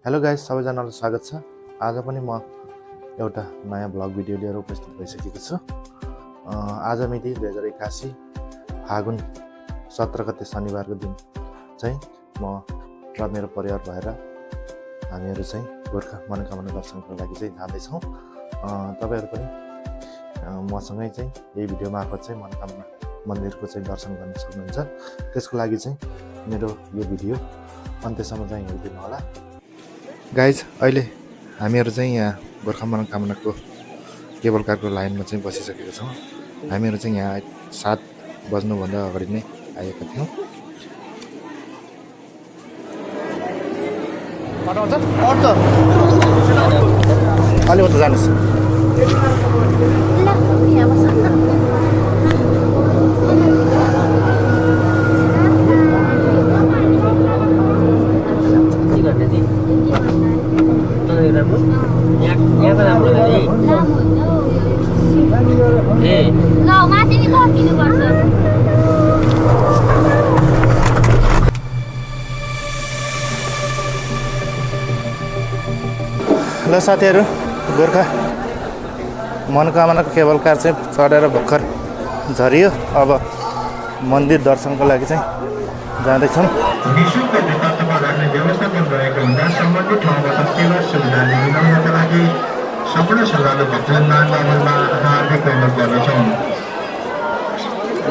Hello guys, सबैजनालाई स्वागत छ। आज पनि म एउटा नयाँ ब्लग भिडियो लिएर उपस्थित भइसकेको छु। आज मिति 2081 फागुन 17 गते शनिबारको दिन चाहिँ म र मेरो परिवार भएर हामीहरू चाहिँ गोर्खा मनोकामना दर्शनको लागि चाहिँ जाँदैछौँ। तपाईँहरू पनि मसँगै चाहिँ यही भिडियो मार्फत चाहिँ मनोकामना मन्दिरको चाहिँ दर्शन गर्न सक्नुहुन्छ। त्यसको लागि चाहिँ मेरो यो भिडियो अन्त्यसम्म चाहिँ हेरिदिनु होला। गाइज, अहिले हामीहरू चाहिँ यहाँ गोर्खा मनोकामनाको केबल कारको लाइनमा चाहिँ बसिसकेका छौँ। हामीहरू चाहिँ यहाँ 7 बज्नुभन्दा अगाडि नै आएका थियौँ। अलि उता जानुहोस्। ल साथीहरू, गोर्खा मनोकामनाको केबल कार चाहिँ चढेर भर्खर झरियो। अब मन्दिर दर्शनको लागि चाहिँ जाँदैछौँ।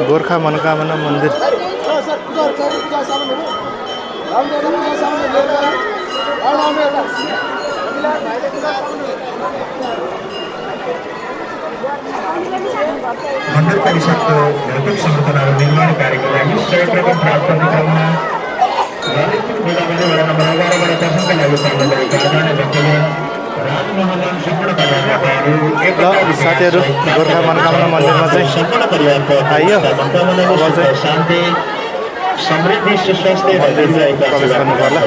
गोर्खा मनोकामना मन्दिर मन्दिर परिषदको भौतिक संरचना र निर्माण कार्यको लागि सहयोग रकम प्राप्त निकाल्न ललितपुर जिल्लाबाट नम्बर 11बाट दर्शनका लागि सार्न गरेका आदरणीय व्यक्तिले राजमोहन सम्पूर्ण परिवारहरू साथीहरू, गोर्खा मनोकामना मन्दिरमा चाहिँ सम्पूर्ण परिवारको आइयो। अब चाहिँ शान्ति समृद्धि सुस्वास्थ्य प्रवेश गर्नु पर्ला।